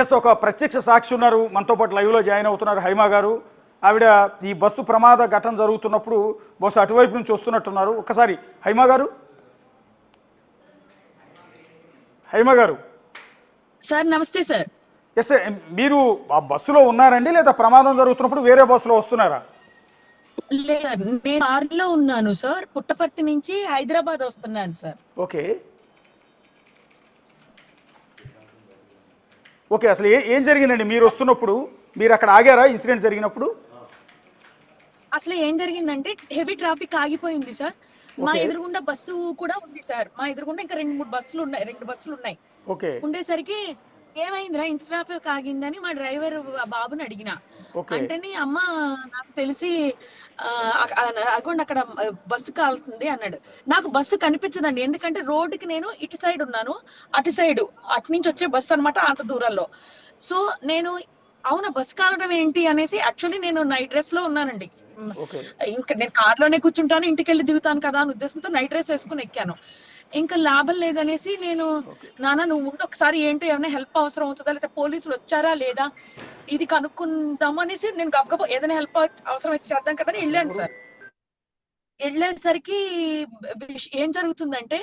Yes, ఒక ప్రత్యక్ష సాక్షి ఉన్నారు మనతో పాటు లైవ్లో జాయిన్ అవుతున్నారు హైమా గారు. ఆవిడ ఈ బస్సు ప్రమాద ఘటన జరుగుతున్నప్పుడు బస్సు అటువైపు నుంచి వస్తున్నట్టున్నారు. ఒక్కసారి హైమా గారు. హైమా గారు సార్ నమస్తే సార్. ఎస్, మీరు ఆ బస్సులో ఉన్నారండి లేదా ప్రమాదం జరుగుతున్నప్పుడు వేరే బస్సులో వస్తున్నారా? లేదు, నేను కార్లో ఉన్నాను సార్. పుట్టపర్తి నుంచి హైదరాబాద్ వస్తున్నాను సార్. ఓకే ఓకే, అసలు ఏం జరిగిందండి మీరు వస్తున్నప్పుడు? మీరు అక్కడ ఆగారా ఇన్సిడెంట్ జరిగినప్పుడు? అసలు ఏం జరిగిందంటే హెవీ ట్రాఫిక్ ఆగిపోయింది సార్. మా ఓకే ఎదురుగుండా బస్సు కూడా ఉంది సార్. మా ఎదురుగుండా ఇంకా రెండు బస్సులు ఉన్నాయి. ఓకే ఉండేసరికి ఏమైందిరా ఇంత ట్రాఫిక్ ఆగిందని మా డ్రైవర్ బాబుని అడిగిన. ఓకే అంటేనే అమ్మ నాకు తెలిసి అక్కడ అక్కడ బస్సు కాలుతుంది అన్నాడు. నాకు బస్సు కనిపించదండి, ఎందుకంటే రోడ్డుకి నేను ఇటు సైడ్ ఉన్నాను, అటు నుంచి వచ్చే బస్సు అన్నమాట అంత దూరంలో. సో నేను అవునా బస్సు కాలడం ఏంటి అనేసి, యాక్చువల్లీ నేను నైట్ డ్రెస్ లో ఉన్నానండి. ఓకే ఇంకా నేను కార్ లోనే కూర్చుంటాను, ఇంటికి వెళ్ళి దిగుతాను కదా అని ఉద్దేశంతో నైట్ డ్రెస్ వేసుకుని ఎక్కాను. ఇంకా లాభం లేదనేసి నేను, ఓకే నాన్న నువ్వు ఉండి ఒకసారి ఏంటో ఏమైనా హెల్ప్ అవసరం అవుతుందా, లేకపోతే పోలీసులు వచ్చారా లేదా ఇది కనుక్కుందాం అనేసి నేను గబగబా ఏదైనా హెల్ప్ అవసరం అయితే చేద్దాం కదా అని వెళ్ళాను సార్. వెళ్ళేసరికి ఏం జరుగుతుందంటే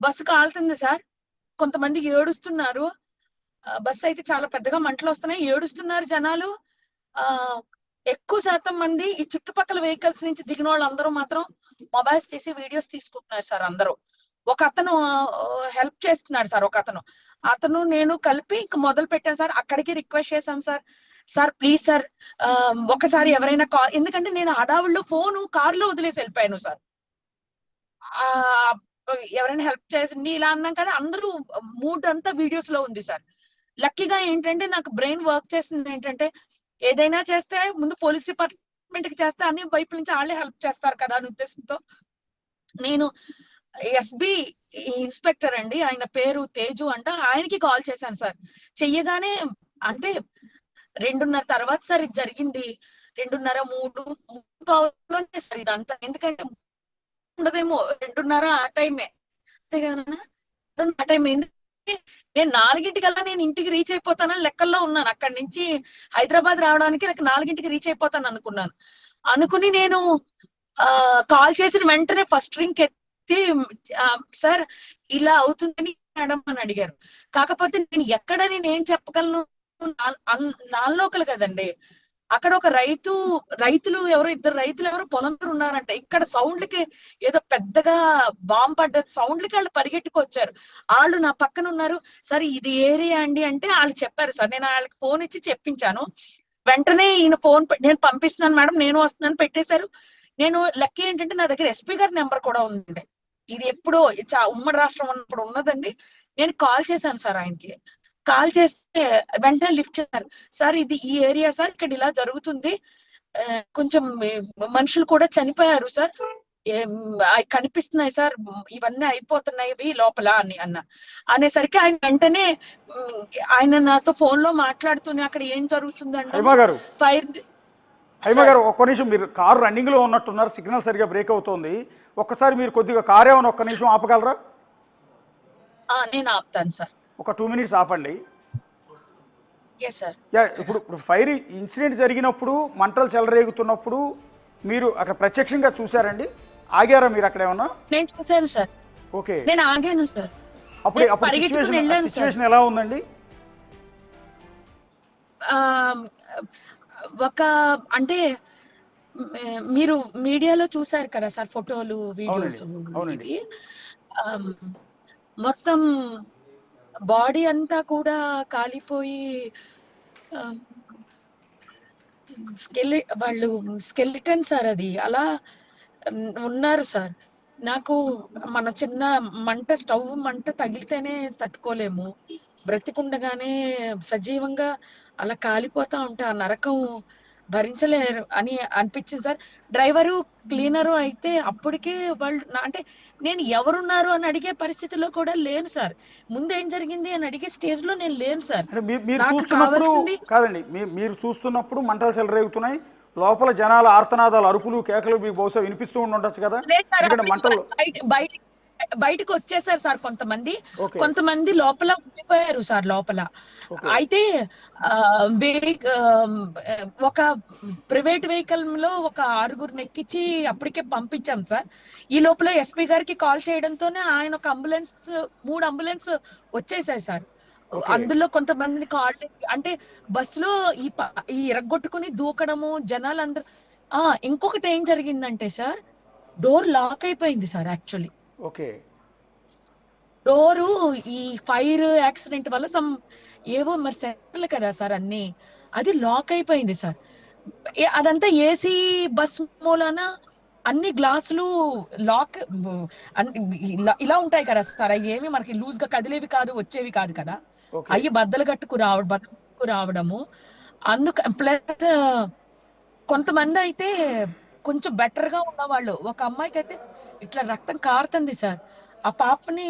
బస్సు కాలుతుంది సార్. కొంతమంది ఏడుస్తున్నారు. బస్సు అయితే చాలా పెద్దగా మంటలు వస్తున్నాయి, ఏడుస్తున్నారు జనాలు. ఆ ఎక్కువ శాతం మంది ఈ చుట్టుపక్కల వెహికల్స్ నుంచి దిగిన వాళ్ళందరూ మాత్రం మొబైల్స్ తీసి వీడియోస్ తీసుకుంటున్నారు సార్. అందరూ ఒక అతను హెల్ప్ చేస్తున్నాడు సార్. అతను నేను కలిపి ఇంక మొదలు పెట్టాను సార్. అక్కడికి రిక్వెస్ట్ చేశాం సార్. సార్ ప్లీజ్ సార్ ఒకసారి ఎవరైనా కాల్, ఎందుకంటే నేను హడావుల్లో ఫోను కార్ లో వదిలేసి వెళ్ళిపోయాను సార్. ఆ ఎవరైనా హెల్ప్ చేసింది ఇలా అన్నాం కానీ అందరూ మూడ్ అంతా వీడియోస్ లో ఉంది సార్. లక్కీగా ఏంటంటే నాకు బ్రెయిన్ వర్క్ చేసింది ఏంటంటే, ఏదైనా చేస్తే ముందు పోలీస్ డిపార్ట్మెంట్ కి చేస్తే అన్ని వైపుల నుంచి వాళ్ళే హెల్ప్ చేస్తారు కదా అనే ఉద్దేశంతో నేను ఎస్బి ఇన్స్పెక్టర్ అండి, ఆయన పేరు తేజు అంట, ఆయనకి కాల్ చేశాను సార్. చెయ్యగానే అంటే 2:30 తర్వాత సార్ ఇది జరిగింది. 2:30, 3 సార్ ఇదంతా. ఎందుకంటే ఉండదేమో 2:30 ఆ టైమే, అంతే కదా ఆ టైం. ఎందుకంటే నేను 4 నేను ఇంటికి రీచ్ అయిపోతానని లెక్కల్లో ఉన్నాను. అక్కడి నుంచి హైదరాబాద్ రావడానికి నాకు 4 రీచ్ అయిపోతాను అనుకున్నాను. అనుకుని నేను కాల్ చేసిన వెంటనే ఫస్ట్ రింగ్ ఎత్తి సార్ ఇలా అవుతుందని మేడం అని అడిగారు. కాకపోతే నేను ఎక్కడని నేను చెప్పగలను, నాలోకలు కదండి. అక్కడ ఒక రైతులు ఇద్దరు రైతులు పొలం దగ్గర ఉన్నారంట. ఇక్కడ సౌండ్లకి ఏదో పెద్దగా బాంబు పడ్డ సౌండ్లకి వాళ్ళు పరిగెట్టుకొచ్చారు. వాళ్ళు నా పక్కన ఉన్నారు. సార్ ఇది ఏరియా అండి అంటే వాళ్ళు చెప్పారు సార్. నేను వాళ్ళకి ఫోన్ ఇచ్చి చెప్పించాను. వెంటనే ఈయన ఫోన్ నేను పంపిస్తున్నాను మేడం, నేను వస్తున్నాను పెట్టేశారు. నేను లక్కీ ఏంటంటే నా దగ్గర ఎస్పీ గారి నెంబర్ కూడా ఉందండి. ఇది ఎప్పుడో ఉమ్మడి రాష్ట్రం ఉన్నప్పుడు ఉన్నదండి. నేను కాల్ చేశాను సార్ ఆయనకి. కాల్ చేస్తే వెంటనే లిఫ్ట్ చేశారు. సార్ ఇది ఈ ఏరియా సార్, ఇక్కడ ఇలా జరుగుతుంది, కొంచెం మనుషులు కూడా చనిపోయారు సార్, కనిపిస్తున్నాయి సార్, ఇవన్నీ అయిపోతున్నాయి లోపల అనేసరికి ఆయన వెంటనే ఆయన నాతో ఫోన్ లో మాట్లాడుతూనే అక్కడ ఏం జరుగుతుందంటే ఫైర్. హైమా గారు ఒక్క నిమిషం, మీరు కారు రన్నింగ్ లో ఉన్నట్టున్నారు, సిగ్నల్ సరిగా బ్రేక్ అవుతోంది. ఒక్కసారి మీరు కొద్దిగా కారు ఏమైనా ఒక్క నిమిషం ఆపగలరా? నేను ఆపుతాను సార్. ఒక 2 minutes ఆపండి. ఇప్పుడు ఫైర్ ఇన్సిడెంట్ జరిగినప్పుడు మంటలు చెలరేగుతున్నప్పుడు మీరు అక్కడ ప్రత్యక్షంగా చూసారండి? ఆగారా మీరు అక్కడ ఏమన్నా? నేను చూశాను సార్. ఓకే, నేను ఆగాను సార్. అప్పుడు సిచ్యువేషన్ ఎలా ఉందండి? అంటే మీరు మీడియాలో చూసారు కదా సార్, ఫోటోలు వీడియోస్. మొత్తం బాడీ అంతా కూడా కాలిపోయి వాళ్ళు స్కెలిటన్ సార్, అది అలా ఉన్నారు సార్. నాకు మన చిన్న స్టవ్ మంట తగిలితేనే తట్టుకోలేము, బ్రతికుండగానే సజీవంగా అలా కాలిపోతా ఉంటే ఆ నరకం భరించలేరు అని అనిపించింది సార్. డ్రైవరు క్లీనరు అయితే అప్పటికే వాళ్ళు అంటే నేను ఎవరున్నారు అని అడిగే పరిస్థితిలో కూడా లేను సార్. ముందు ఏం జరిగింది అని అడిగే స్టేజ్ లో నేను లేను సార్. కాదండి, మీరు చూస్తున్నప్పుడు మంటలు చెలరేగుతున్నాయి, లోపల జనాల ఆర్తనాదాలు, అరుపులు, కేకలు మీకు బహుశా వినిపిస్తూ ఉండొచ్చు కదా? ఎందుకంటే మంటలు బయటకు వచ్చేసారు సార్ కొంతమంది. ఓకే. కొంతమంది లోపల ఉండిపోయారు సార్ లోపల. ఓకే. అయితే ఒక ప్రైవేట్ వెహికల్ లో ఒక 6గురిని ఎక్కించి అప్పటికే పంపించాం సార్. ఈ లోపల ఎస్పీ గారికి కాల్ చేయడంతోనే ఆయన ఒక అంబులెన్స్ 3 అంబులెన్స్ వచ్చేసాయి సార్. ఓకే. అందులో కొంతమందిని కాళ్ళు అంటే బస్సులో ఈ ఇరగ్గొట్టుకుని దూకడము జనాలందరూ. ఇంకొకటి ఏం జరిగిందంటే సార్, డోర్ లాక్ అయిపోయింది సార్ యాక్చువల్లీ. ఓకే. డోరు ఈ ఫైర్ యాక్సిడెంట్ వల్ల ఏవో మరి సెటిల్ కదా సార్ అన్ని, అది లాక్ అయిపోయింది సార్. అదంతా ఏసీ బస్ మూలన అన్ని గ్లాసులు లాక్ ఇలా ఉంటాయి కదా సార్. అవి ఏమి మనకి లూజ్ గా కదిలేవి కాదు, వచ్చేవి కాదు కదా. ఓకే. అవి బద్దలు రావడము అందుకు ప్లస్ కొంతమంది అయితే కొంచెం బెటర్ గా ఉన్నవాళ్ళు, ఒక అమ్మాయికి అయితే ఇట్లా రక్తం కారుతుంది సార్. ఆ పాపని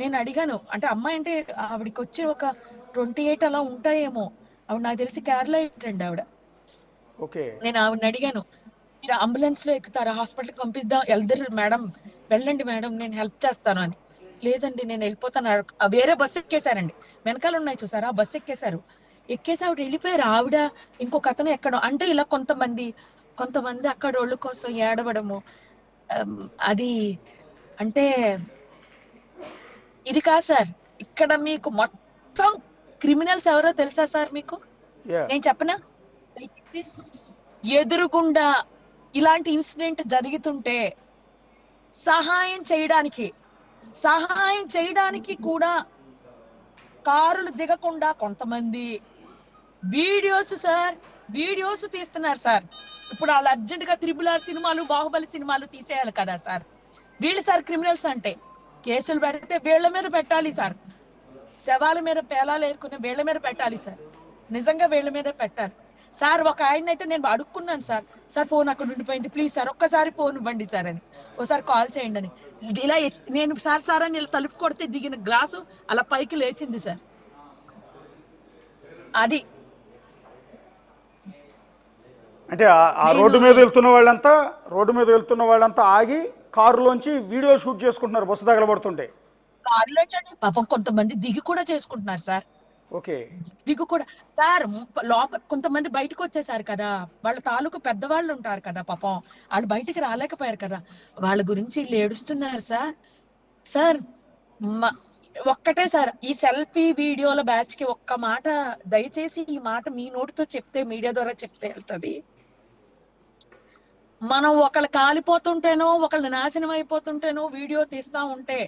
నేను అడిగాను, అంటే అమ్మాయి అంటే ఆవిడకి వచ్చి ఒక 28 అలా ఉంటాయేమో. ఆవిడ నాకు తెలిసి కేరళ ఏంటండి ఆవిడ. ఓకే. నేను ఆవిడని అడిగాను, మీరు అంబులెన్స్ లో ఎక్కుతారా, హాస్పిటల్కి పంపిద్దాం, వెళ్తారు మేడం, వెళ్ళండి మేడం నేను హెల్ప్ చేస్తాను అని. లేదండి నేను వెళ్ళిపోతాను. వేరే బస్సు ఎక్కేశారండి, వెనకాల ఉన్నాయి చూసారా, ఆ బస్సు ఎక్కేశారు. ఎక్కేసి ఆవిడ వెళ్ళిపోయారు. ఆవిడ ఇంకొక అతను ఎక్కడం, అంటే ఇలా కొంతమంది అక్కడ వాళ్ళ కోసం ఏడవడము. అది అంటే ఇది కాదు సార్. ఇక్కడ మీకు మొత్తం క్రిమినల్స్ ఎవరో తెలుసా సార్ మీకు? యా. నేను చెప్పనా? ఎదురుగుండా ఇలాంటి ఇన్సిడెంట్ జరుగుతుంటే సహాయం చేయడానికి కూడా కారులు దిగకుండా కొంతమంది వీడియోస్ తీస్తున్నారు సార్. ఇప్పుడు వాళ్ళు అర్జెంట్ గా RRR సినిమాలు, బాహుబలి సినిమాలు తీసేయాలి కదా సార్. వీళ్ళు సార్ క్రిమినల్స్ అంటే. కేసులు పెడితే వీళ్ళ మీద పెట్టాలి సార్. శవాల మీద పేలాలు ఏరుకునే వీళ్ళ మీద పెట్టాలి సార్. నిజంగా వీళ్ళ మీద పెట్టాలి సార్. ఒక ఆయన అయితే నేను అడుక్కున్నాను సార్ ఫోన్ అక్కడ ఉండిపోయింది, ప్లీజ్ సార్ ఒక్కసారి ఫోన్ ఇవ్వండి సార్ అని, ఒకసారి కాల్ చేయండి అని. ఇలా నేను సార్ అని ఇలా తలుపు కొడితే దిగిన గ్లాసు అలా పైకి లేచింది సార్. అది అంటే ఆ రోడ్డు మీద వెళ్తున్న వాళ్ళంతా ఆగి కారులోంచి వీడియో షూట్ చేసుకుంటున్నారు బస్సు తగలబడుతుంటే. కారులో పాపం కొంతమంది దిగి కూడా చేసుకుంటున్నారు సార్. ఓకే. దిగు కూడా సార్. లోపల కొంతమంది బయటకు వచ్చేసారు కదా, వాళ్ళ తాలూకు పెద్దవాళ్ళు ఉంటారు కదా పాపం, వాళ్ళు బయటికి రాలేకపోయారు కదా, వాళ్ళ గురించి వీళ్ళు ఏడుస్తున్నారు సార్. ఒక్కటే సార్, ఈ సెల్ఫీ వీడియోల బ్యాచ్ కి ఒక్క మాట, దయచేసి ఈ మాట మీ నోటితో చెప్తే, మీడియా ద్వారా చెప్తే వెళ్తుంది. మనం ఒకళ్ళు కాలిపోతుంటేనో ఒకళ్ళు నాశనం అయిపోతుంటేనో వీడియో తీస్తా ఉంటే,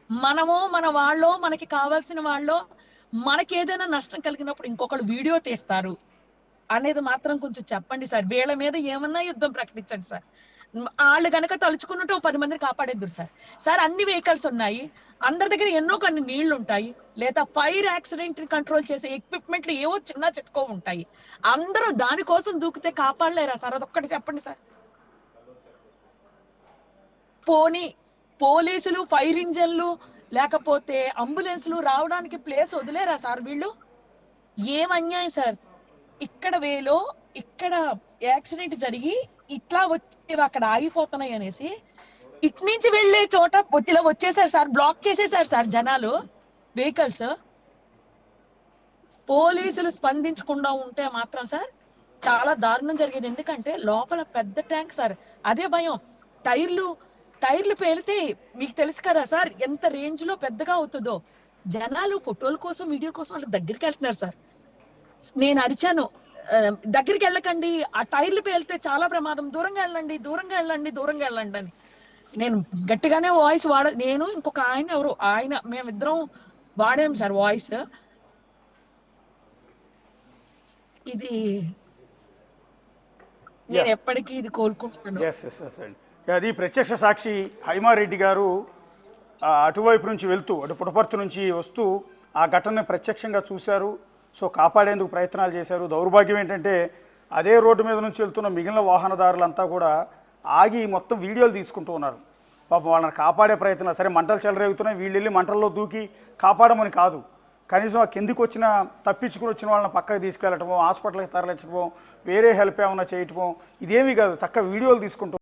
మన వాళ్ళు, మనకి కావాల్సిన వాళ్ళు, మనకి ఏదైనా నష్టం కలిగినప్పుడు ఇంకొకళ్ళు వీడియో తీస్తారు అనేది మాత్రం కొంచెం చెప్పండి సార్. వీళ్ళ మీద ఏమన్నా యుద్ధం ప్రకటించండి సార్. వాళ్ళు గనక తలుచుకున్నట్టు 10 మందిని కాపాడేద్దరు సార్. అన్ని వెహికల్స్ ఉన్నాయి, అందరి దగ్గర ఎన్నో కొన్ని నీళ్లు ఉంటాయి, లేదా ఫైర్ యాక్సిడెంట్ కంట్రోల్ చేసే ఎక్విప్మెంట్లు ఏవో చిన్న చిట్టుకో ఉంటాయి. అందరూ దానికోసం దూకితే కాపాడలేరా సార్? అదొక్కటి చెప్పండి సార్. పోలీసులు, ఫైర్ ఇంజన్లు, లేకపోతే అంబులెన్స్లు రావడానికి ప్లేస్ వదిలేరా సార్ వీళ్ళు? ఏం అన్యాయం సార్. ఇక్కడ యాక్సిడెంట్ జరిగి ఇట్లా వచ్చేవి అక్కడ ఆగిపోతున్నాయి అనేసి ఇటు నుంచి వెళ్లే చోట ఇలా వచ్చేసారు సార్, బ్లాక్ చేసేసారు సార్ జనాలు, వెహికల్స్. పోలీసులు స్పందించకుండా ఉంటే మాత్రం సార్ చాలా దారుణం జరిగేది. ఎందుకంటే లోపల పెద్ద ట్యాంక్ సార్, అదే భయం. టైర్లు పేలితే మీకు తెలుసు కదా సార్ ఎంత రేంజ్ లో పెద్దగా అవుతుందో. జనాలు ఫోటోల కోసం, వీడియో కోసం వాళ్ళ దగ్గరికి వెళ్తున్నారు సార్. నేను అరిచాను, దగ్గరికి వెళ్ళకండి, ఆ టైర్లు పేలితే చాలా ప్రమాదం, దూరంగా వెళ్ళండి అని. నేను గట్టిగానే వాయిస్ నేను ఇంకొక ఆయన మేమిద్దరం వాడాం సార్ వాయిస్. ఇది నేను ఎప్పటికీ ఇది కోలుకుంటున్నాను. అది ప్రత్యక్ష సాక్షి హైమారెడ్డి గారు అటువైపు నుంచి వెళ్తూ, అటు పుటపర్తి నుంచి వస్తూ ఆ ఘటనని ప్రత్యక్షంగా చూశారు. సో కాపాడేందుకు ప్రయత్నాలు చేశారు. దౌర్భాగ్యం ఏంటంటే అదే రోడ్డు మీద నుంచి వెళ్తున్న మిగిలిన వాహనదారులంతా కూడా ఆగి మొత్తం వీడియోలు తీసుకుంటూ ఉన్నారు. పాపం వాళ్ళని కాపాడే ప్రయత్నం. సరే మంటలు చెలరేగుతున్నాయి, వీళ్ళు వెళ్ళి మంటల్లో దూకి కాపాడమని కాదు, కనీసం ఆ కిందికి తప్పించుకుని వచ్చిన వాళ్ళని పక్కకి తీసుకెళ్ళటమో, హాస్పిటల్కి తరలించడమో, వేరే హెల్ప్ ఏమైనా చేయటమో, ఇదేమీ కాదు, చక్కగా వీడియోలు తీసుకుంటూ